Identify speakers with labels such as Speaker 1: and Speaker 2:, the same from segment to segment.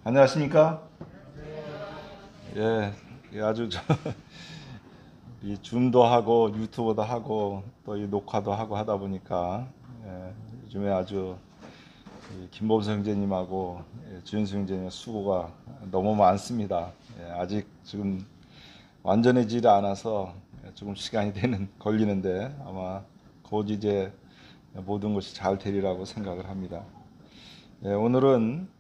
Speaker 1: 안녕하십니까? 아주 이 줌도 하고 유튜브도 하고 또 이 녹화도 하고 하다 보니까 요즘에 아주 이 김범수 형제님하고 주윤수 형제님 수고가 너무 많습니다. 아직 지금 완전해지지 않아서 조금 시간이 걸리는데 아마 곧 이제 모든 것이 잘 되리라고 생각을 합니다. 오늘은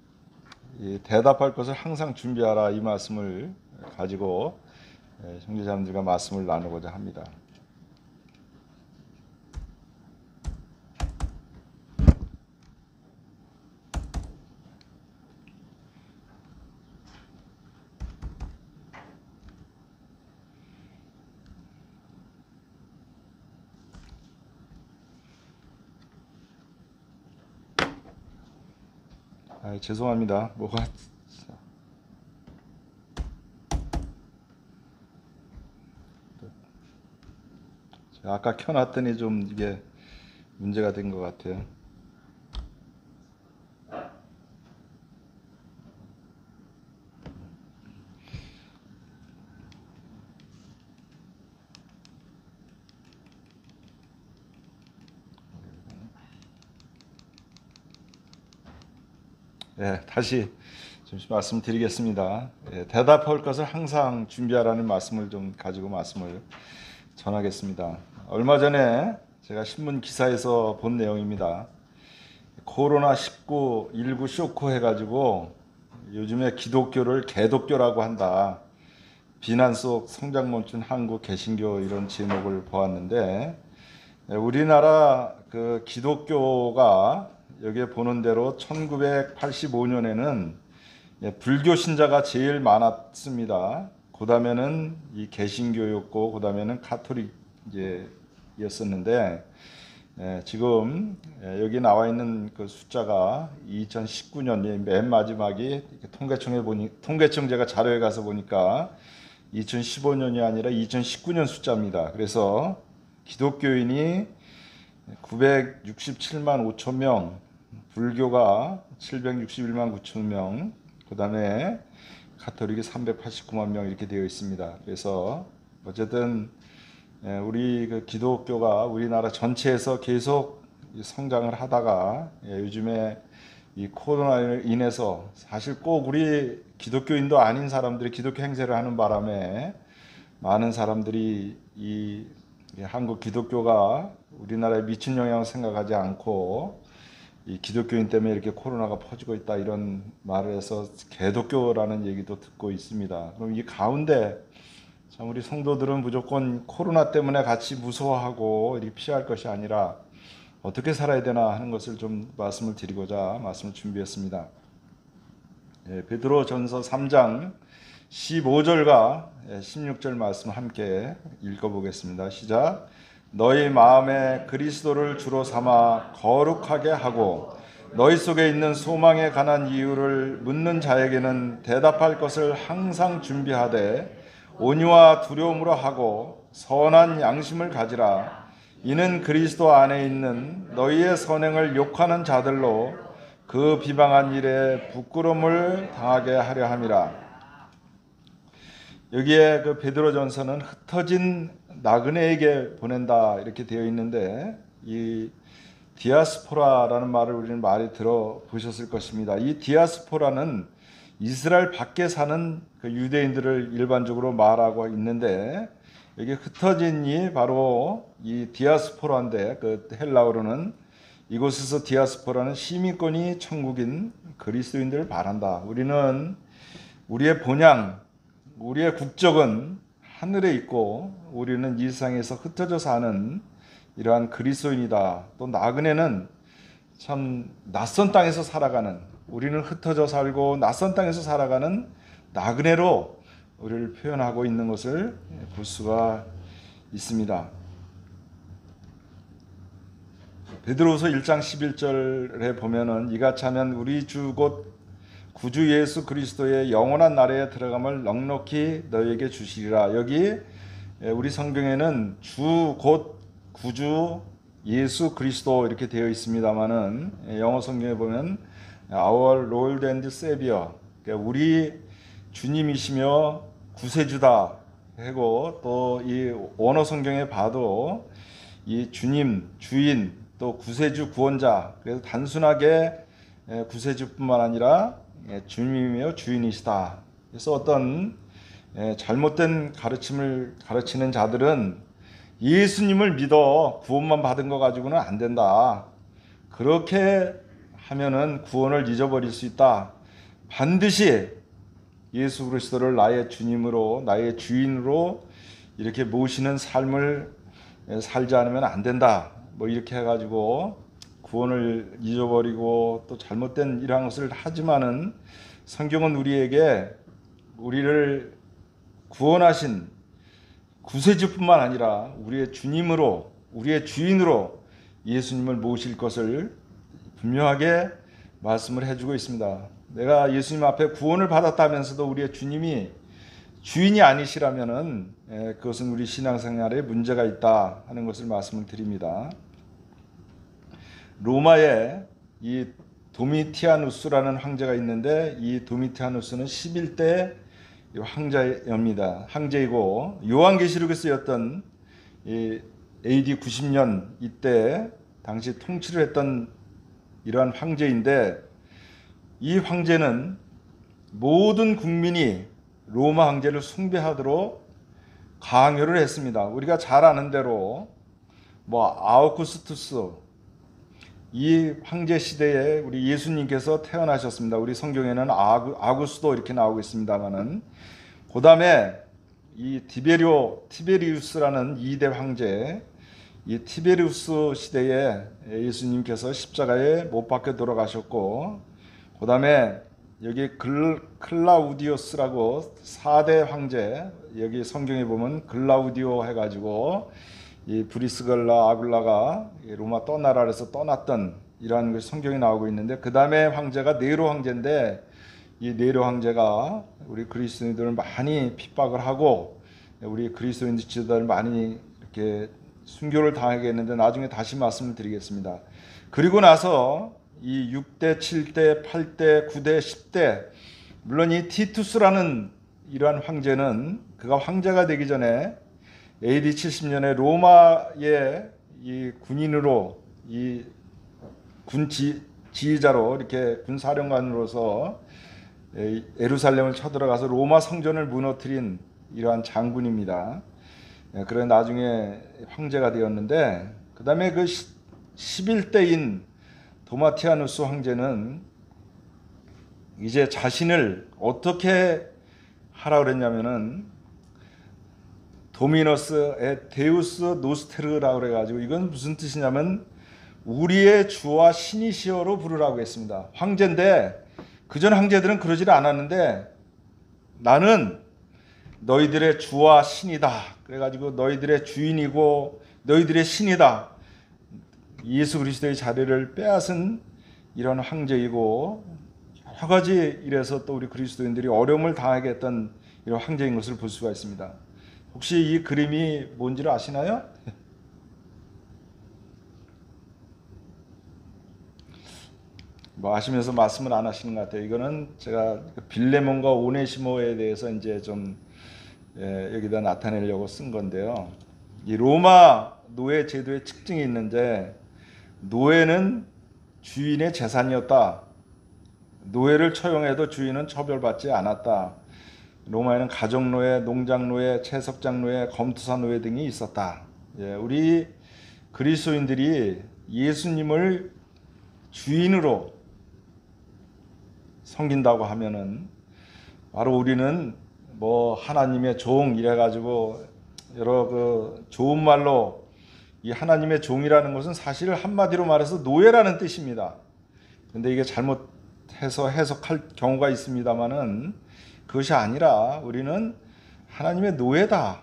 Speaker 1: 이 대답할 것을 항상 준비하라 이 말씀을 가지고 형제자매들과 말씀을 나누고자 합니다. 죄송합니다. 제가 아까 켜놨더니 좀 이게 문제가 된 것 같아요. 다시 말씀드리겠습니다. 대답할 것을 항상 준비하라는 말씀을 좀 가지고 말씀을 전하겠습니다. 얼마 전에 제가 신문 기사에서 본 내용입니다. 코로나19 쇼크 해가지고 요즘에 기독교를 개독교라고 한다. 비난 속 성장 멈춘 한국 개신교 이런 제목을 보았는데 우리나라 그 기독교가 여기에 보는 대로 1985년에는 불교 신자가 제일 많았습니다. 그 다음에는 이 개신교였고 그 다음에는 카톨릭이었었는데 지금 여기 나와 있는 그 숫자가 2019년 맨 마지막이 통계청 제가 자료에 가서 보니까 2015년이 아니라 2019년 숫자입니다. 그래서 기독교인이 967만 5천 명, 불교가 761만 9천 명, 그 다음에 가톨릭이 389만 명 이렇게 되어 있습니다. 그래서 어쨌든 우리 그 기독교가 우리나라 전체에서 계속 성장을 하다가 요즘에 이 코로나로 인해서 사실 꼭 우리 기독교인도 아닌 사람들이 기독교 행세를 하는 바람에 많은 사람들이 이 한국 기독교가 우리나라에 미친 영향을 생각하지 않고 이 기독교인 때문에 이렇게 코로나가 퍼지고 있다 이런 말을 해서 개독교라는 얘기도 듣고 있습니다. 그럼 이 가운데 참 우리 성도들은 무조건 코로나 때문에 같이 무서워하고 이렇게 피할 것이 아니라 어떻게 살아야 되나 하는 것을 좀 말씀을 드리고자 말씀을 준비했습니다. 베드로전서 3장 15절과 16절 말씀 함께 읽어보겠습니다. 시작. 너희 마음에 그리스도를 주로 삼아 거룩하게 하고 너희 속에 있는 소망에 관한 이유를 묻는 자에게는 대답할 것을 항상 준비하되 온유와 두려움으로 하고 선한 양심을 가지라. 이는 그리스도 안에 있는 너희의 선행을 욕하는 자들로 그 비방한 일에 부끄러움을 당하게 하려 함이라. 여기에 그 베드로전서는 흩어진 나그네에게 보낸다 이렇게 되어 있는데 이 디아스포라라는 말을 우리는 많이 들어보셨을 것입니다. 이 디아스포라는 이스라엘 밖에 사는 그 유대인들을 일반적으로 말하고 있는데 여기 흩어진이 바로 이 디아스포라인데 그 헬라어로는 이곳에서 디아스포라는 시민권이 천국인 그리스도인들을 말한다. 우리는 우리의 본향, 우리의 국적은 하늘에 있고 우리는 이 세상에서 흩어져 사는 이러한 그리스도인이다. 또 나그네는 참 낯선 땅에서 살아가는, 우리는 흩어져 살고 낯선 땅에서 살아가는 나그네로 우리를 표현하고 있는 것을 볼 수가 있습니다. 베드로후서 1장 11절에 보면은 이같이 하면 우리 주 곧 구주 예수 그리스도의 영원한 나라에 들어감을 넉넉히 너희에게 주시리라. 여기 우리 성경에는 주 곧 구주 예수 그리스도 이렇게 되어 있습니다만은 영어 성경에 보면 Our Lord and Savior, 그러니까 우리 주님이시며 구세주다 하고, 또 이 원어 성경에 봐도 이 주님, 주인, 또 구세주, 구원자, 그래서 단순하게 구세주뿐만 아니라 주님이며 주인이시다. 그래서 어떤 잘못된 가르침을 가르치는 자들은 예수님을 믿어 구원만 받은 거 가지고는 안 된다, 그렇게 하면은 구원을 잊어버릴 수 있다, 반드시 예수 그리스도를 나의 주님으로, 나의 주인으로 이렇게 모시는 삶을 살지 않으면 안 된다, 뭐 이렇게 해가지고 구원을 잊어버리고 또 잘못된 이러한 것을 하지만은, 성경은 우리에게 우리를 구원하신 구세주뿐만 아니라 우리의 주님으로, 우리의 주인으로 예수님을 모실 것을 분명하게 말씀을 해주고 있습니다. 내가 예수님 앞에 구원을 받았다면서도 우리의 주님이 주인이 아니시라면은 그것은 우리 신앙생활에 문제가 있다 하는 것을 말씀을 드립니다. 로마에 이 도미티아누스라는 황제가 있는데, 이 도미티아누스는 11대 황제이고, 요한계시록에 쓰였던 AD 90년 이때 당시 통치를 했던 이러한 황제인데, 이 황제는 모든 국민이 로마 황제를 숭배하도록 강요를 했습니다. 우리가 잘 아는 대로 아우구스투스, 이 황제 시대에 우리 예수님께서 태어나셨습니다. 우리 성경에는 아구스도 이렇게 나오고 있습니다만은, 그 다음에 이 티베리우스라는 2대 황제, 이 티베리우스 시대에 예수님께서 십자가에 못 박혀 돌아가셨고, 그 다음에 여기 클라우디오스라고 4대 황제, 여기 성경에 보면 글라우디오 해가지고 이 브리스글라 아굴라가 로마 떠나라에서 떠났던 이러한 것이 성경에 나오고 있는데, 그 다음에 황제가 네로 황제인데, 이 네로 황제가 우리 그리스도인들을 많이 핍박을 하고 우리 그리스도인 지도자를 많이 이렇게 순교를 당하게 했는데, 나중에 다시 말씀을 드리겠습니다. 그리고 나서 이 6대, 7대, 8대, 9대, 10대, 물론 이 티투스라는 이러한 황제는 그가 황제가 되기 전에 AD 70년에 로마의 이 군인으로, 이 군 지휘자로, 이렇게 군사령관으로서 예루살렘을 쳐들어가서 로마 성전을 무너뜨린 이러한 장군입니다. 그래 나중에 황제가 되었는데, 그 다음에 그 11대인 도마티아누스 황제는 이제 자신을 어떻게 하라 그랬냐면은, 도미너스 에 데우스 노스테르라고 그래가지고, 이건 무슨 뜻이냐면 우리의 주와 신이시여로 부르라고 했습니다. 황제인데, 그전 황제들은 그러질 않았는데, 나는 너희들의 주와 신이다, 그래가지고 너희들의 주인이고 너희들의 신이다, 예수 그리스도의 자리를 빼앗은 이런 황제이고, 여러 가지 이래서 또 우리 그리스도인들이 어려움을 당하게 했던 이런 황제인 것을 볼 수가 있습니다. 혹시 이 그림이 뭔지를 아시나요? 아시면서 말씀을 안 하시는 것 같아요. 이거는 제가 빌레몬과 오네시모에 대해서 이제 좀 여기다 나타내려고 쓴 건데요. 이 로마 노예 제도의 특징이 있는데, 노예는 주인의 재산이었다. 노예를 처용해도 주인은 처벌받지 않았다. 로마에는 가정노예, 농장노예, 채석장노예, 검투사노예 등이 있었다. 우리 그리스도인들이 예수님을 주인으로 섬긴다고 하면은, 바로 우리는 하나님의 종 이래가지고 여러 그 좋은 말로, 이 하나님의 종이라는 것은 사실 한마디로 말해서 노예라는 뜻입니다. 근데 이게 잘못해서 해석할 경우가 있습니다만은, 그것이 아니라 우리는 하나님의 노예다.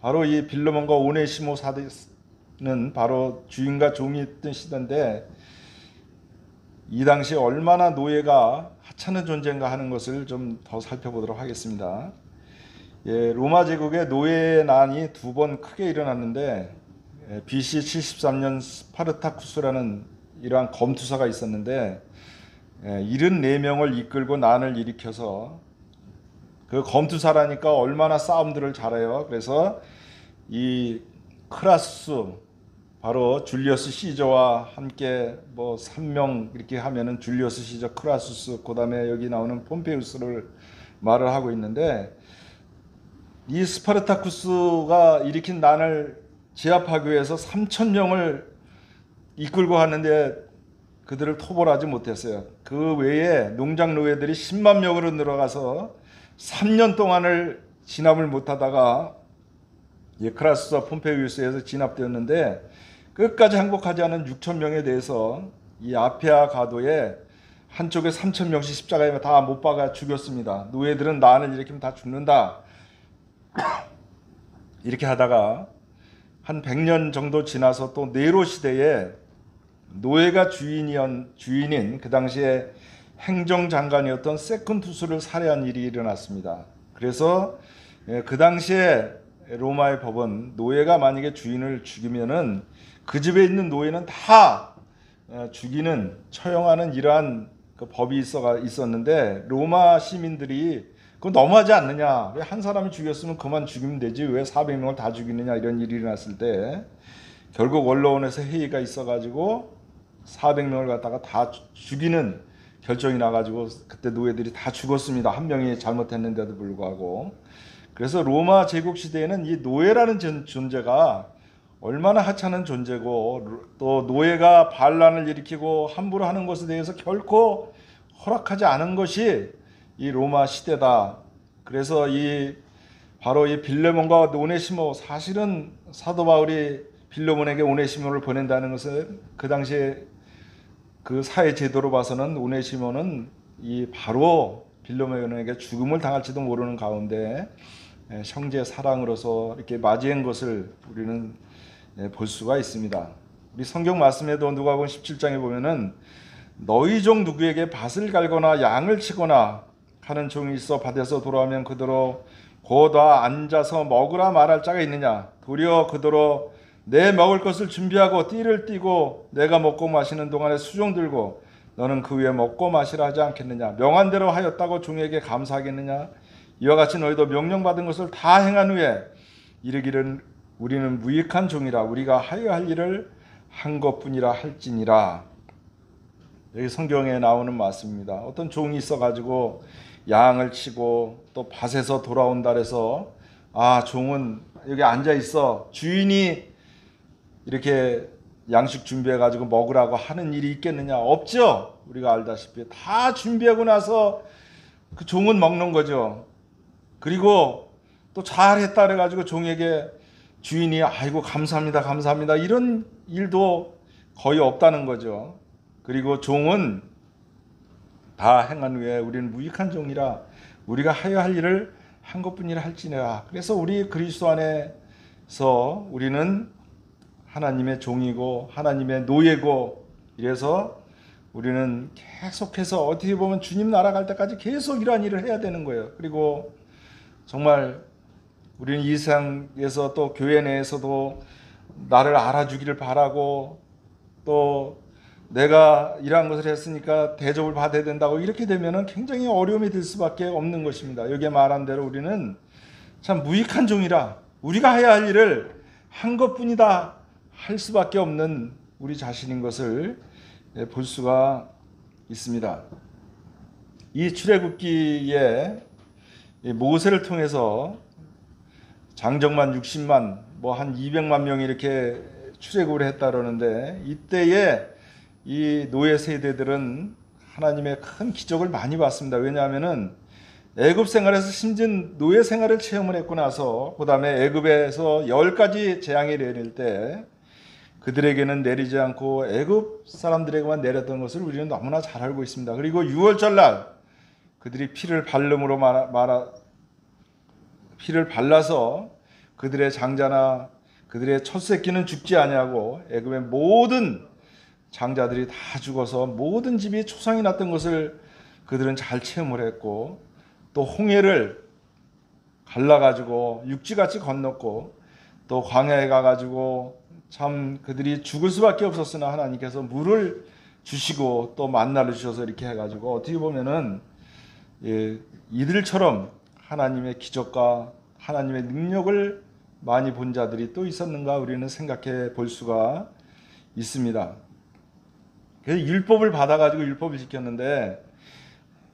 Speaker 1: 바로 이 빌레몬과 오네시모 사도는 바로 주인과 종이 뜻이던데, 이 당시 얼마나 노예가 하찮은 존재인가 하는 것을 좀 더 살펴보도록 하겠습니다. 로마 제국의 노예 난이 두 번 크게 일어났는데, BC 73년 스파르타쿠스라는 이러한 검투사가 있었는데, 74명을 이끌고 난을 일으켜서 그 검투사라니까 얼마나 싸움들을 잘해요. 그래서 이 크라수스, 바로 줄리어스 시저와 함께 뭐 3명 이렇게 하면은 줄리어스 시저, 크라수스, 그다음에 여기 나오는 폼페이우스를 말을 하고 있는데, 이 스파르타쿠스가 일으킨 난을 제압하기 위해서 3,000명을 이끌고 갔는데 그들을 토벌하지 못했어요. 그 외에 농장 노예들이 10만 명으로 늘어가서 3년 동안을 진압을 못하다가 크라수스와 폼페이우스에서 진압되었는데, 끝까지 항복하지 않은 6,000명에 대해서 이 아페아 가도에 한쪽에 3,000명씩 십자가에 다 못 박아 죽였습니다. 노예들은 난을 일으키면 다 죽는다, 이렇게 하다가 한 100년 정도 지나서 또 네로 시대에 노예가 주인인 그 당시에 행정장관이었던 세컨투스를 살해한 일이 일어났습니다. 그래서 그 당시에 로마의 법은 노예가 만약에 주인을 죽이면은 그 집에 있는 노예는 다 죽이는, 처형하는 이러한 그 법이 있었는데, 로마 시민들이 그거 너무하지 않느냐, 왜 한 사람이 죽였으면 그만 죽이면 되지 왜 400명을 다 죽이느냐, 이런 일이 일어났을 때 결국 원로원에서 회의가 있어가지고 400명을 갖다가 다 죽이는 결정이 나가지고 그때 노예들이 다 죽었습니다. 한 명이 잘못했는데도 불구하고. 그래서 로마 제국 시대에는 이 노예라는 존재가 얼마나 하찮은 존재고, 또 노예가 반란을 일으키고 함부로 하는 것에 대해서 결코 허락하지 않은 것이 이 로마 시대다. 그래서 바로 이 빌레몬과 오네시모, 사실은 사도 바울이 빌레몬에게 오네시모를 보낸다는 것은 그 당시에 그 사회 제도로 봐서는 오네시모는 바로 빌레몬에게 죽음을 당할지도 모르는 가운데 형제 사랑으로서 이렇게 맞이한 것을 우리는 볼 수가 있습니다. 우리 성경 말씀에도 누가복음 17장에 보면은 너희 종 누구에게 밭을 갈거나 양을 치거나 하는 종이 있어 밭에서 돌아오면 그대로 고다 앉아서 먹으라 말할 자가 있느냐, 도리어 그대로 내 먹을 것을 준비하고 띠를 띠고 내가 먹고 마시는 동안에 수종 들고 너는 그 위에 먹고 마시라 하지 않겠느냐, 명한 대로 하였다고 종에게 감사하겠느냐, 이와 같이 너희도 명령받은 것을 다 행한 후에 이르기를 우리는 무익한 종이라, 우리가 하여야 할 일을 한 것뿐이라 할지니라. 여기 성경에 나오는 말씀입니다. 어떤 종이 있어가지고 양을 치고 또 밭에서 돌아온다 해서 종은 여기 앉아 있어, 주인이 이렇게 양식 준비해가지고 먹으라고 하는 일이 있겠느냐? 없죠. 우리가 알다시피 다 준비하고 나서 그 종은 먹는 거죠. 그리고 또 잘했다 그래가지고 종에게 주인이 아이고 감사합니다 감사합니다 이런 일도 거의 없다는 거죠. 그리고 종은 다 행한 후에 우리는 무익한 종이라 우리가 하여야 할 일을 한 것뿐이라 할지니라. 그래서 우리 그리스도 안에서 우리는 하나님의 종이고 하나님의 노예고, 이래서 우리는 계속해서 어떻게 보면 주님 나라 갈 때까지 계속 이러한 일을 해야 되는 거예요. 그리고 정말 우리는 이 세상에서 또 교회 내에서도 나를 알아주기를 바라고, 또 내가 이러한 것을 했으니까 대접을 받아야 된다고 이렇게 되면은 굉장히 어려움이 될 수밖에 없는 것입니다. 여기에 말한 대로 우리는 참 무익한 종이라 우리가 해야 할 일을 한 것뿐이다 할 수밖에 없는 우리 자신인 것을 볼 수가 있습니다. 이 출애굽기에 모세를 통해서 장정만 60만 뭐 한 200만 명이 이렇게 출애굽을 했다 그러는데, 이때에 이 노예 세대들은 하나님의 큰 기적을 많이 봤습니다. 왜냐하면은 애굽 생활에서 힘든 노예 생활을 체험을 했고 나서 그 다음에 애굽에서 10가지 재앙이 내릴 때 그들에게는 내리지 않고 애굽 사람들에게만 내렸던 것을 우리는 너무나 잘 알고 있습니다. 그리고 6월절 날 그들이 피를 발라서 그들의 장자나 그들의 첫 새끼는 죽지 아니하고 애굽의 모든 장자들이 다 죽어서 모든 집이 초상이 났던 것을 그들은 잘 체험을 했고, 또 홍해를 갈라가지고 육지같이 건넜고, 또 광야에 가가지고 참 그들이 죽을 수밖에 없었으나 하나님께서 물을 주시고 또 만나를 주셔서 이렇게 해가지고 어떻게 보면은 이들처럼 하나님의 기적과 하나님의 능력을 많이 본 자들이 또 있었는가 우리는 생각해 볼 수가 있습니다. 그래서 율법을 받아가지고 율법을 지켰는데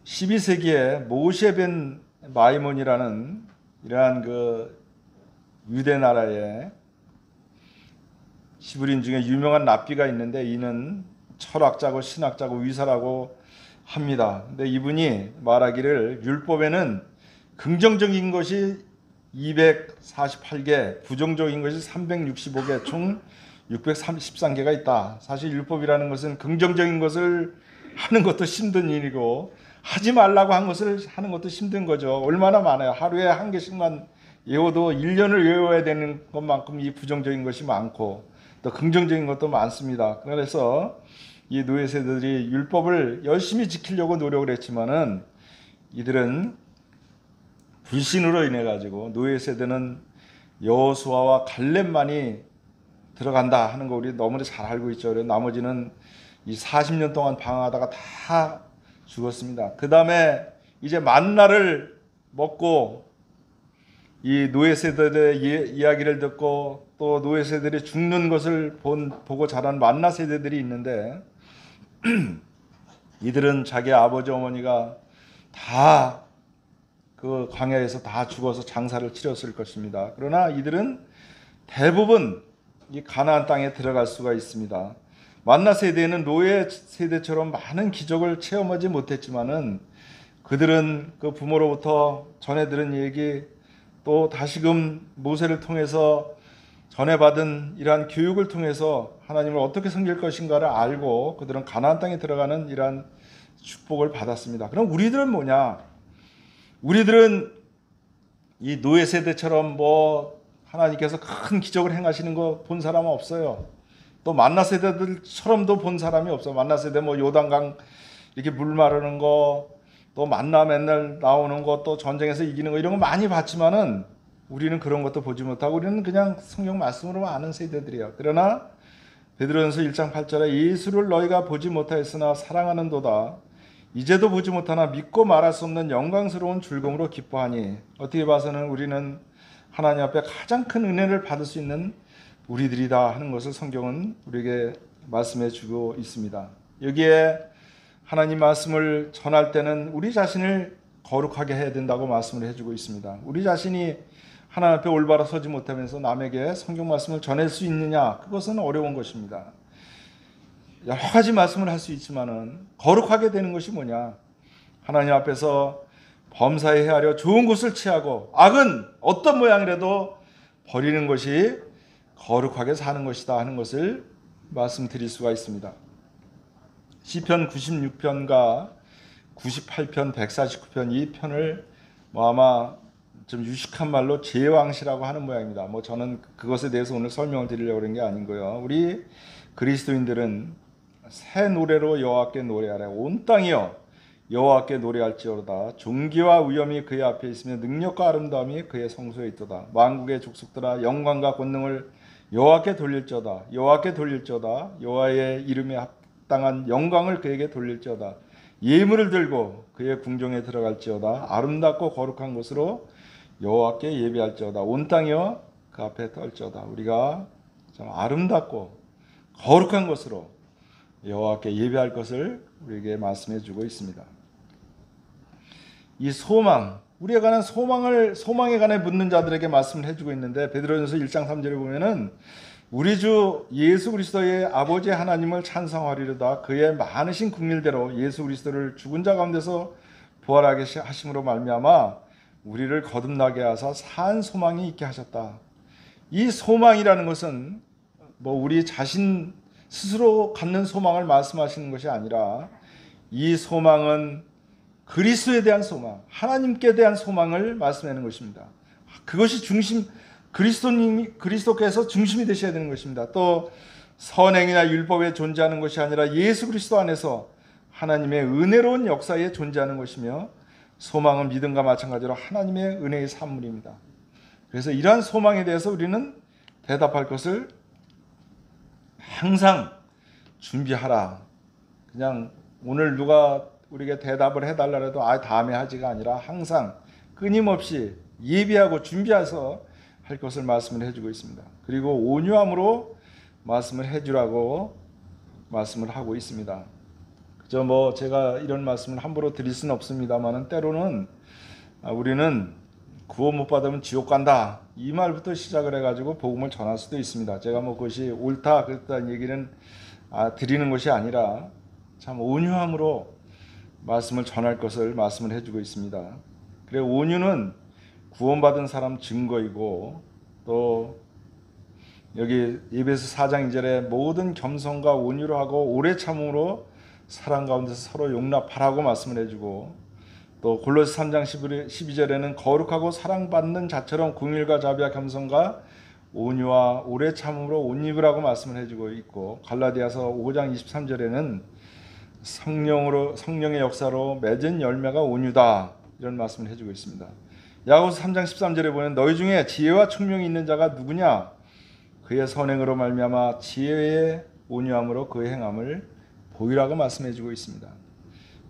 Speaker 1: 12세기에 모세 벤 마이몬이라는 이러한 그 유대 나라의 시브린 중에 유명한 랍비가 있는데 이는 철학자고 신학자고 위사라고 합니다. 근데 이분이 말하기를 율법에는 긍정적인 것이 248개, 부정적인 것이 365개, 총 633개가 있다. 사실 율법이라는 것은 긍정적인 것을 하는 것도 힘든 일이고 하지 말라고 한 것을 하는 것도 힘든 거죠. 얼마나 많아요. 하루에 한 개씩만 외워도 1년을 외워야 되는 것만큼 이 부정적인 것이 많고 또 긍정적인 것도 많습니다. 그래서 이 노예 세대들이 율법을 열심히 지키려고 노력을 했지만은 이들은 불신으로 인해 가지고 노예 세대는 여호수아와 갈렙만이 들어간다 하는 거 우리 너무나 잘 알고 있죠. 나머지는 이 40년 동안 방황하다가 다 죽었습니다. 그 다음에 이제 만나를 먹고 이 노예 세대들의 이야기를 듣고 또 노예 세대들이 죽는 것을 보고 자란 만나 세대들이 있는데 이들은 자기 아버지 어머니가 다 그 광야에서 다 죽어서 장사를 치렀을 것입니다. 그러나 이들은 대부분 이 가나안 땅에 들어갈 수가 있습니다. 만나 세대는 노예 세대처럼 많은 기적을 체험하지 못했지만은 그들은 그 부모로부터 전해 들은 얘기 또 다시금 모세를 통해서 전해받은 이러한 교육을 통해서 하나님을 어떻게 섬길 것인가를 알고 그들은 가나안 땅에 들어가는 이러한 축복을 받았습니다. 그럼 우리들은 뭐냐? 우리들은 이 노예 세대처럼 뭐 하나님께서 큰 기적을 행하시는 거 본 사람은 없어요. 또 만나 세대들처럼도 본 사람이 없어. 만나 세대 뭐 요단강 이렇게 물 마르는 거, 또 만나 맨날 나오는 거, 또 전쟁에서 이기는 거 이런 거 많이 봤지만은 우리는 그런 것도 보지 못하고 우리는 그냥 성경 말씀으로만 아는 세대들이야. 그러나 베드로전서 1장 8절에 예수를 너희가 보지 못하였으나 사랑하는도다. 이제도 보지 못하나 믿고 말할 수 없는 영광스러운 즐거움으로 기뻐하니. 어떻게 봐서는 우리는 하나님 앞에 가장 큰 은혜를 받을 수 있는 우리들이다 하는 것을 성경은 우리에게 말씀해 주고 있습니다. 여기에 하나님 말씀을 전할 때는 우리 자신을 거룩하게 해야 된다고 말씀을 해주고 있습니다. 우리 자신이 하나님 앞에 올바로 서지 못하면서 남에게 성경 말씀을 전할 수 있느냐? 그것은 어려운 것입니다. 여러 가지 말씀을 할 수 있지만은 거룩하게 되는 것이 뭐냐? 하나님 앞에서 범사에 헤아려 좋은 것을 취하고 악은 어떤 모양이라도 버리는 것이 거룩하게 사는 것이다 하는 것을 말씀드릴 수가 있습니다. 시편 96편과 98편, 149편 이 편을 아마 좀 유식한 말로 제왕시라고 하는 모양입니다. 저는 그것에 대해서 오늘 설명을 드리려고 그런 게 아니고요. 우리 그리스도인들은 새 노래로 여호와께 노래하라. 온 땅이여 여호와께 노래할지어다. 존귀와 위엄이 그의 앞에 있으며 능력과 아름다움이 그의 성소에 있도다. 만국의 족속들아 영광과 권능을 여호와께 돌릴지어다. 여호와께 돌릴지어다. 여호와의 이름에 합당한 영광을 그에게 돌릴지어다. 예물을 들고 그의 궁정에 들어갈지어다. 아름답고 거룩한 곳으로 여호와께 예배할지어다. 온 땅이여 그 앞에 떨지어다. 우리가 참 아름답고 거룩한 곳으로 여호와께 예배할 것을 우리에게 말씀해 주고 있습니다. 이 소망, 우리에 관한 소망에 관해 묻는 자들에게 말씀을 해주고 있는데 베드로전서 1장 3절에 보면은 우리 주 예수 그리스도의 아버지 하나님을 찬송하리로다. 그의 많으신 긍휼대로 예수 그리스도를 죽은 자 가운데서 부활하게 하심으로 말미암아 우리를 거듭나게 하사 산 소망이 있게 하셨다. 이 소망이라는 것은 우리 자신 스스로 갖는 소망을 말씀하시는 것이 아니라 이 소망은 그리스도에 대한 소망, 하나님께 대한 소망을 말씀하는 것입니다. 그것이 그리스도께서 중심이 되셔야 되는 것입니다. 또 선행이나 율법에 존재하는 것이 아니라 예수 그리스도 안에서 하나님의 은혜로운 역사에 존재하는 것이며 소망은 믿음과 마찬가지로 하나님의 은혜의 산물입니다. 그래서 이러한 소망에 대해서 우리는 대답할 것을 항상 준비하라. 그냥 오늘 누가 우리에게 대답을 해달라 해도 다음에 하지가 아니라 항상 끊임없이 예비하고 준비해서 할 것을 말씀을 해주고 있습니다. 그리고 온유함으로 말씀을 해주라고 말씀을 하고 있습니다. 그저 제가 이런 말씀을 함부로 드릴 수는 없습니다만 때로는 우리는 구원 못 받으면 지옥 간다 이 말부터 시작을 해가지고 복음을 전할 수도 있습니다. 제가 그것이 옳다 그랬다는 얘기는 드리는 것이 아니라 참 온유함으로 말씀을 전할 것을 말씀을 해주고 있습니다. 그래 온유는 구원받은 사람 증거이고 또 여기 에베소 4장 2절에 모든 겸손과 온유로 하고 오래 참음으로 사랑 가운데서 서로 용납하라고 말씀을 해주고 또 골로새 3장 12절에는 거룩하고 사랑받는 자처럼 긍휼과 자비와 겸손과 온유와 오래 참음으로 옷 입으라고 말씀을 해주고 있고 갈라디아서 5장 23절에는 성령의 역사로 맺은 열매가 온유다 이런 말씀을 해주고 있습니다. 야고보서 3장 13절에 보면 너희 중에 지혜와 총명이 있는 자가 누구냐 그의 선행으로 말미암아 지혜의 온유함으로 그의 행함을 보이라고 말씀해주고 있습니다.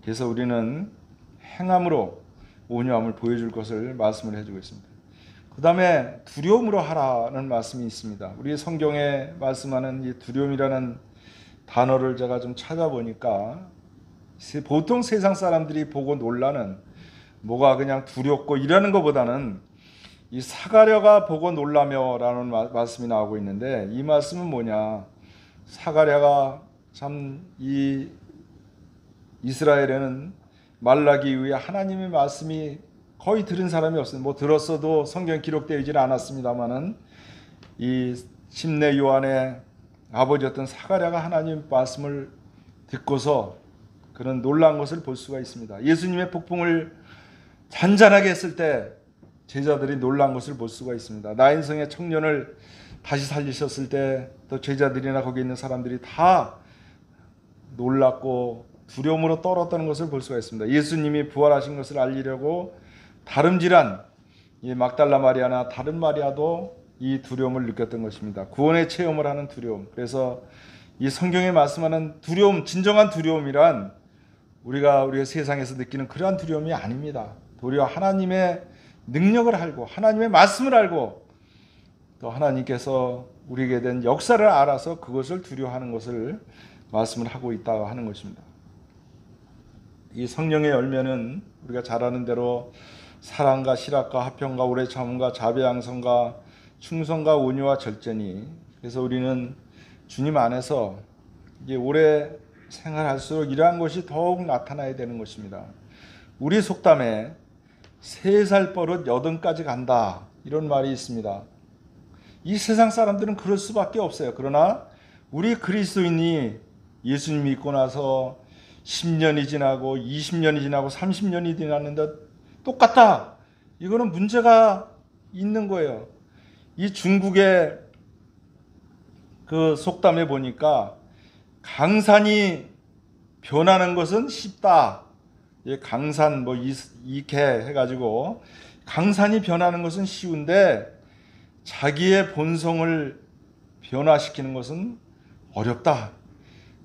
Speaker 1: 그래서 우리는 행함으로 온유함을 보여줄 것을 말씀을 해주고 있습니다. 그 다음에 두려움으로 하라는 말씀이 있습니다. 우리 성경에 말씀하는 이 두려움이라는 단어를 제가 좀 찾아보니까 보통 세상 사람들이 보고 놀라는 뭐가 그냥 두렵고 이러는 것보다는 이 사가랴가 보고 놀라며라는 말씀이 나오고 있는데 이 말씀은 뭐냐 사가랴가 참 이 이스라엘에는 말라기 이후에 하나님의 말씀이 거의 들은 사람이 없습니다. 들었어도 성경 기록되어 있지는 않았습니다만은 이 심내 요한의 아버지였던 사가랴가 하나님 말씀을 듣고서 그런 놀란 것을 볼 수가 있습니다. 예수님의 폭풍을 잔잔하게 했을 때 제자들이 놀란 것을 볼 수가 있습니다. 나인성의 청년을 다시 살리셨을 때 또 제자들이나 거기 있는 사람들이 다 놀랐고 두려움으로 떨었다는 것을 볼 수가 있습니다. 예수님이 부활하신 것을 알리려고 다름질한 이 막달라 마리아나 다른 마리아도 이 두려움을 느꼈던 것입니다. 구원의 체험을 하는 두려움. 그래서 이 성경에 말씀하는 두려움, 진정한 두려움이란 우리가 세상에서 느끼는 그러한 두려움이 아닙니다. 도리어 하나님의 능력을 알고 하나님의 말씀을 알고 또 하나님께서 우리에게 된 역사를 알아서 그것을 두려워하는 것을 말씀을 하고 있다고 하는 것입니다. 이 성령의 열매는 우리가 잘 아는 대로 사랑과 실학과 화평과 오래 참음과 자비 양선과 충성과 온유와 절제니 그래서 우리는 주님 안에서 이게 오래 생활할수록 이러한 것이 더욱 나타나야 되는 것입니다. 우리 속담에 3살 버릇 80까지 간다 이런 말이 있습니다. 이 세상 사람들은 그럴 수밖에 없어요. 그러나 우리 그리스도인이 예수님 믿고 나서 10년이 지나고 20년이 지나고 30년이 지났는데 똑같다. 이거는 문제가 있는 거예요. 이 중국의 그 속담에 보니까 강산이 변하는 것은 쉽다. 강산 이케 해가지고 강산이 변하는 것은 쉬운데 자기의 본성을 변화시키는 것은 어렵다.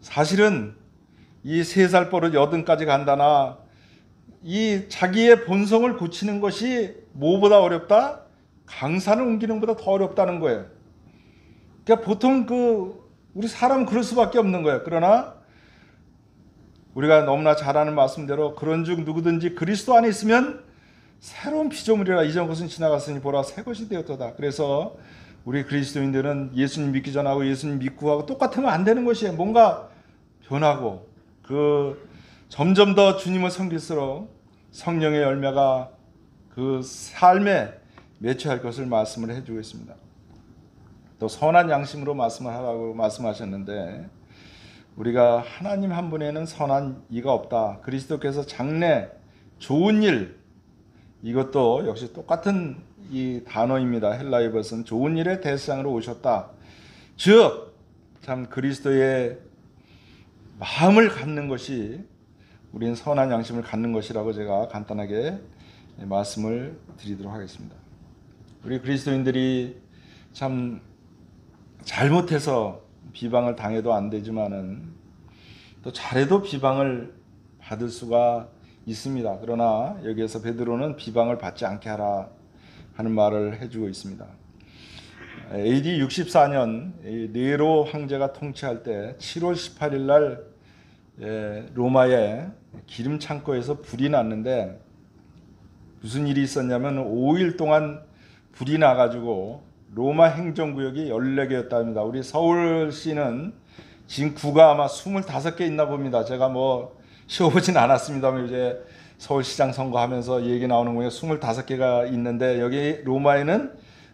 Speaker 1: 사실은 이 3살 버릇 80까지 간다나 이 자기의 본성을 고치는 것이 뭐보다 어렵다? 강산을 옮기는 것보다 더 어렵다는 거예요. 그러니까 보통 우리 사람은 그럴 수밖에 없는 거예요. 그러나 우리가 너무나 잘 아는 말씀대로 그런즉 누구든지 그리스도 안에 있으면 새로운 피조물이라 이전 것은 지나갔으니 보라 새 것이 되었도다. 그래서 우리 그리스도인들은 예수님 믿기 전하고 예수님 믿고 하고 똑같으면 안 되는 것이에요. 뭔가 변하고 점점 더 주님을 섬길수록 성령의 열매가 그 삶에 맺혀야 할 것을 말씀을 해주고 있습니다. 또 선한 양심으로 말씀을 하라고 말씀하셨는데 우리가 하나님 한 분에는 선한 이가 없다. 그리스도께서 장래 좋은 일 이것도 역시 똑같은 이 단어입니다. 헬라어 버스는 좋은 일의 대상으로 오셨다. 즉 참 그리스도의 마음을 갖는 것이 우리는 선한 양심을 갖는 것이라고 제가 간단하게 말씀을 드리도록 하겠습니다. 우리 그리스도인들이 참 잘못해서 비방을 당해도 안 되지만은 또 잘해도 비방을 받을 수가 있습니다. 그러나 여기에서 베드로는 비방을 받지 않게 하라 하는 말을 해주고 있습니다. AD 64년 네로 황제가 통치할 때 7월 18일 날 로마의 기름 창고에서 불이 났는데 무슨 일이 있었냐면 5일 동안 불이 나가지고 로마 행정구역이 14개였답니다. 우리 서울시는 지금 구가 아마 25개 있나 봅니다. 제가 뭐 쉬어보진 않았습니다만 이제 서울시장 선거하면서 얘기 나오는 거에 25개가 있는데 여기 로마에는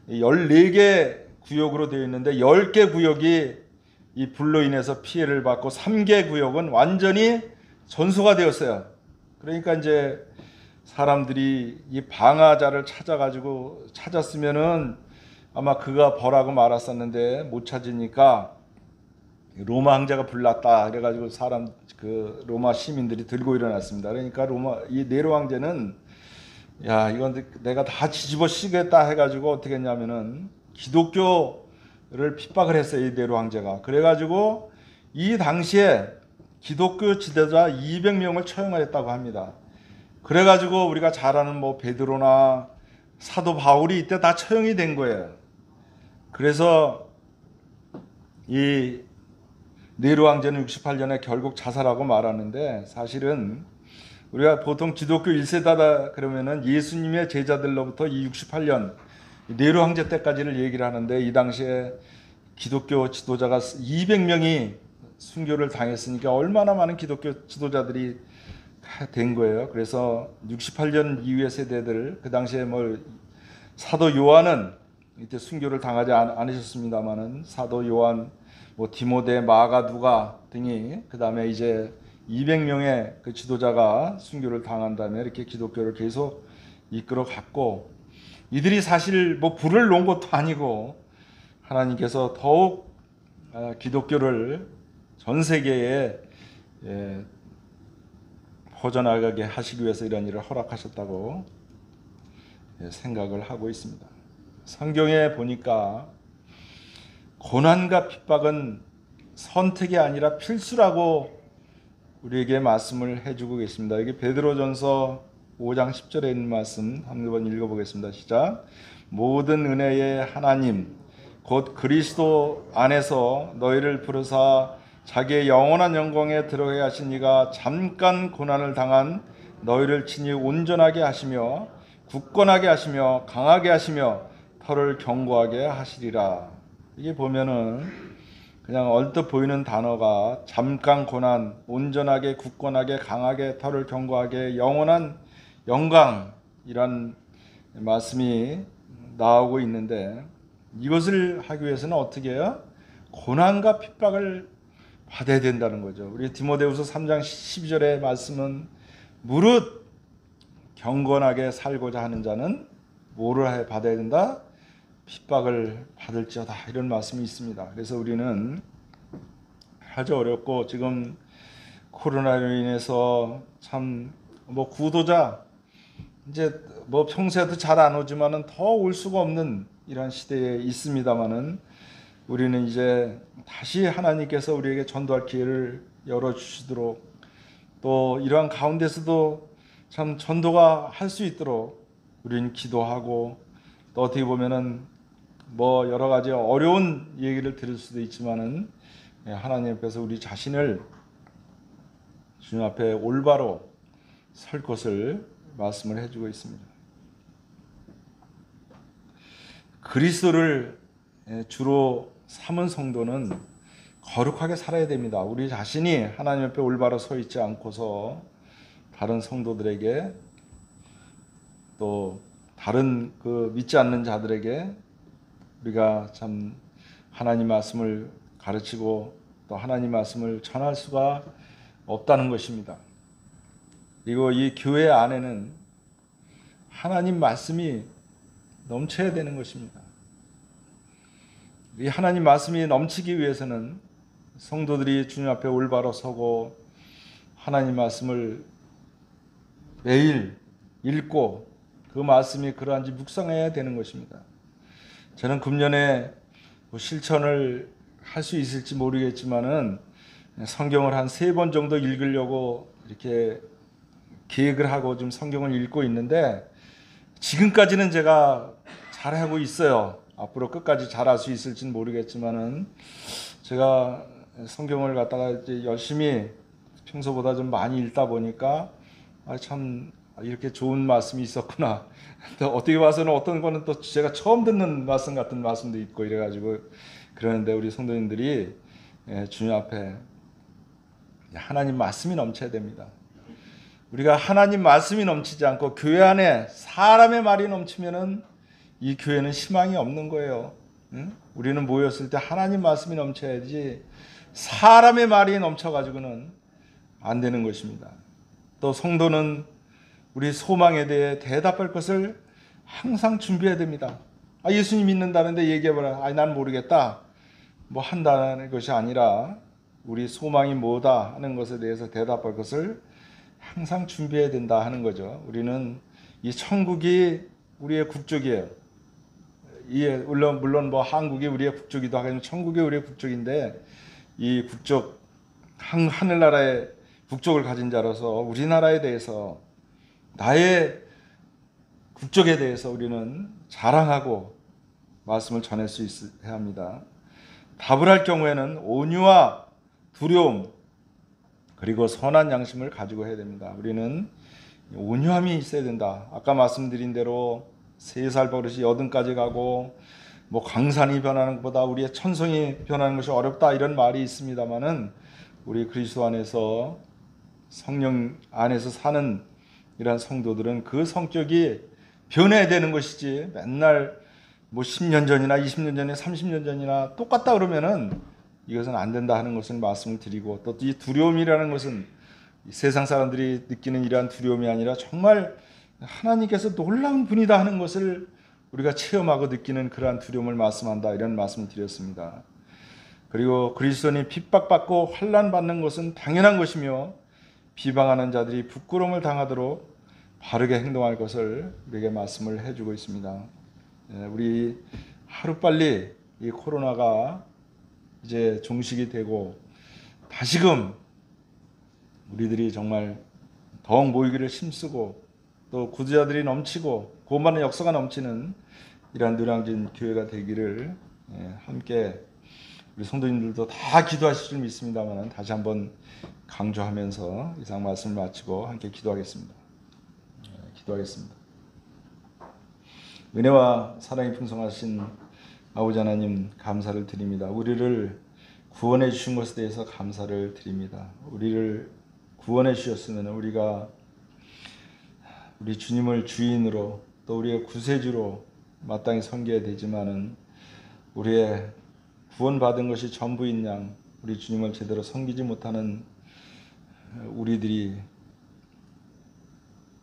Speaker 1: 14개 구역으로 되어 있는데 10개 구역이 이 불로 인해서 피해를 받고 3개 구역은 완전히 전소가 되었어요. 그러니까 이제 사람들이 이 방아자를 찾았으면은 아마 그가 벌하고 말았었는데 못 찾으니까 로마 황제가 불났다 그래가지고 로마 시민들이 들고 일어났습니다. 그러니까 이 네로 황제는 야 이건 내가 다 뒤집어 씌겠다 해가지고 어떻게 했냐면은 기독교를 핍박을 했어요. 이 네로 황제가. 그래가지고 이 당시에 기독교 지도자 200명을 처형을 했다고 합니다. 그래가지고 우리가 잘 아는 뭐 베드로나 사도 바울이 이때 다 처형이 된 거예요. 그래서 이 네로 황제는 68년에 결국 자살하고 말았는데 사실은 우리가 보통 기독교 1세다다 그러면은 예수님의 제자들로부터 이 68년 네로 황제 때까지를 얘기를 하는데 이 당시에 기독교 지도자가 200명이 순교를 당했으니까 얼마나 많은 기독교 지도자들이 된 거예요. 그래서 68년 이후의 세대들 그 당시에 뭐 사도 요한은 이때 순교를 당하지 않으셨습니다만은 사도 요한, 뭐 디모데, 마가, 누가 등이 그 다음에 이제 200명의 그 지도자가 순교를 당한 다음에 이렇게 기독교를 계속 이끌어 갔고 이들이 사실 뭐 불을 놓은 것도 아니고 하나님께서 더욱 기독교를 전 세계에 퍼져나가게 하시기 위해서 이런 일을 허락하셨다고 생각을 하고 있습니다. 성경에 보니까 고난과 핍박은 선택이 아니라 필수라고 우리에게 말씀을 해주고 계십니다. 여기 베드로전서 5장 10절에 있는 말씀 한번 읽어보겠습니다. 시작. 모든 은혜의 하나님 곧 그리스도 안에서 너희를 부르사 자기의 영원한 영광에 들어가게 하신 이가 잠깐 고난을 당한 너희를 친히 온전하게 하시며 굳건하게 하시며 강하게 하시며 털을 견고하게 하시리라. 이게 보면은 그냥 얼뜻 보이는 단어가 잠깐 고난, 온전하게, 굳건하게, 강하게, 털을 견고하게, 영원한 영광이란 말씀이 나오고 있는데 이것을 하기 위해서는 어떻게 해요? 고난과 핍박을 받아야 된다는 거죠. 우리 디모데후서 3장 12절의 말씀은 무릇 경건하게 살고자 하는 자는 뭐를 받아야 된다? 핍박을 받을지어다 이런 말씀이 있습니다. 그래서 우리는 아주 어렵고 지금 코로나로 인해서 참 뭐 구도자 이제 뭐 평소에도 잘 안 오지만은 더 올 수가 없는 이런 시대에 있습니다만은 우리는 이제 다시 하나님께서 우리에게 전도할 기회를 열어주시도록 또 이러한 가운데서도 참 전도가 할 수 있도록 우리는 기도하고 또 어떻게 보면은 뭐 여러 가지 어려운 얘기를 들을 수도 있지만은 하나님 앞에서 우리 자신을 주님 앞에 올바로 설 것을 말씀을 해주고 있습니다. 그리스도를 주로 삼은 성도는 거룩하게 살아야 됩니다. 우리 자신이 하나님 앞에 올바로 서 있지 않고서 다른 성도들에게 또 다른 그 믿지 않는 자들에게 우리가 참 하나님 말씀을 가르치고 또 하나님 말씀을 전할 수가 없다는 것입니다. 그리고 이 교회 안에는 하나님 말씀이 넘쳐야 되는 것입니다. 이 하나님 말씀이 넘치기 위해서는 성도들이 주님 앞에 올바로 서고 하나님 말씀을 매일 읽고 그 말씀이 그러한지 묵상해야 되는 것입니다. 저는 금년에 실천을 할 수 있을지 모르겠지만은 성경을 한 3번 정도 읽으려고 이렇게 계획을 하고 좀 성경을 읽고 있는데 지금까지는 제가 잘하고 있어요. 앞으로 끝까지 잘할 수 있을지는 모르겠지만은 제가 성경을 갖다가 이제 열심히 평소보다 좀 많이 읽다 보니까 참 이렇게 좋은 말씀이 있었구나. 또 어떻게 봐서는 어떤 거는 또 제가 처음 듣는 말씀 같은 말씀도 있고 이래가지고 그러는데 우리 성도님들이 주님 앞에 하나님 말씀이 넘쳐야 됩니다. 우리가 하나님 말씀이 넘치지 않고 교회 안에 사람의 말이 넘치면은 이 교회는 희망이 없는 거예요. 응? 우리는 모였을 때 하나님 말씀이 넘쳐야지 사람의 말이 넘쳐가지고는 안 되는 것입니다. 또 성도는 우리 소망에 대해 대답할 것을 항상 준비해야 됩니다. 예수님 믿는다는데 얘기해봐라. 난 모르겠다. 뭐 한다는 것이 아니라 우리 소망이 뭐다 하는 것에 대해서 대답할 것을 항상 준비해야 된다 하는 거죠. 우리는 이 천국이 우리의 국적이에요. 물론 뭐 한국이 우리의 국적이기도 하겠지만 천국이 우리의 국적인데 이 국적 하늘나라의 국적을 가진 자로서 우리나라에 대해서 나의 국적에 대해서 우리는 자랑하고 말씀을 전할 수 있어야 합니다. 답을 할 경우에는 온유와 두려움 그리고 선한 양심을 가지고 해야 됩니다. 우리는 온유함이 있어야 된다. 아까 말씀드린 대로 3살 버릇이 80까지 가고 뭐 강산이 변하는 것보다 우리의 천성이 변하는 것이 어렵다 이런 말이 있습니다만은 우리 그리스도 안에서 성령 안에서 사는 이러한 성도들은 그 성격이 변해야 되는 것이지 맨날 뭐 10년 전이나 20년 전이나 30년 전이나 똑같다 그러면은 이것은 안 된다 하는 것을 말씀을 드리고 또 이 두려움이라는 것은 세상 사람들이 느끼는 이러한 두려움이 아니라 정말 하나님께서 놀라운 분이다 하는 것을 우리가 체험하고 느끼는 그러한 두려움을 말씀한다 이런 말씀을 드렸습니다. 그리고 그리스도인이 핍박받고 환난받는 것은 당연한 것이며 비방하는 자들이 부끄러움을 당하도록 바르게 행동할 것을 우리에게 말씀을 해주고 있습니다. 우리 하루빨리 이 코로나가 이제 종식이 되고 다시금 우리들이 정말 더욱 모이기를 힘쓰고 또 구제자들이 넘치고 구원받는 역사가 넘치는 이러한 노량진 교회가 되기를 함께 우리 성도님들도 다 기도하실 줄 믿습니다만 다시 한번 강조하면서 이상 말씀을 마치고 함께 기도하겠습니다. 기도하겠습니다. 은혜와 사랑이 풍성하신 아버지 하나님 감사를 드립니다. 우리를 구원해 주신 것에 대해서 감사를 드립니다. 우리를 구원해 주셨으면 우리가 우리 주님을 주인으로 또 우리의 구세주로 마땅히 섬겨야 되지만은 우리의 구원받은 것이 전부인 양 우리 주님을 제대로 섬기지 못하는 우리들이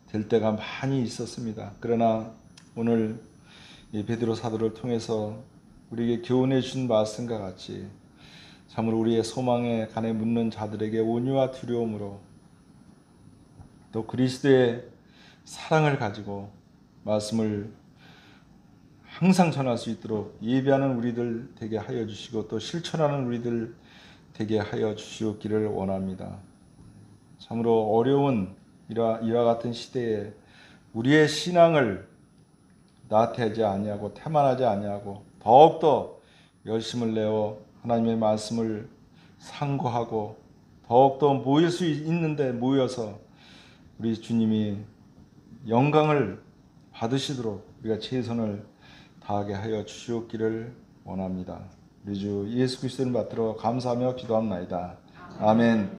Speaker 1: 될 때가 많이 있었습니다. 그러나 오늘 이 베드로 사도를 통해서 우리에게 교훈해 주신 말씀과 같이 참으로 우리의 소망에 간에 묻는 자들에게 온유와 두려움으로 또 그리스도의 사랑을 가지고 말씀을 항상 전할 수 있도록 예배하는 우리들 되게 하여 주시고 또 실천하는 우리들 되게 하여 주시옵기를 원합니다. 참으로 어려운 이와 같은 시대에 우리의 신앙을 나태하지 아니하고 태만하지 아니하고 더욱더 열심을 내어 하나님의 말씀을 상고하고 더욱더 모일 수 있는데 모여서 우리 주님이 영광을 받으시도록 우리가 최선을 다하게 하여 주시옵기를 원합니다. 우리 주 예수 그리스도를 받들어 감사하며 기도합나이다. 아멘.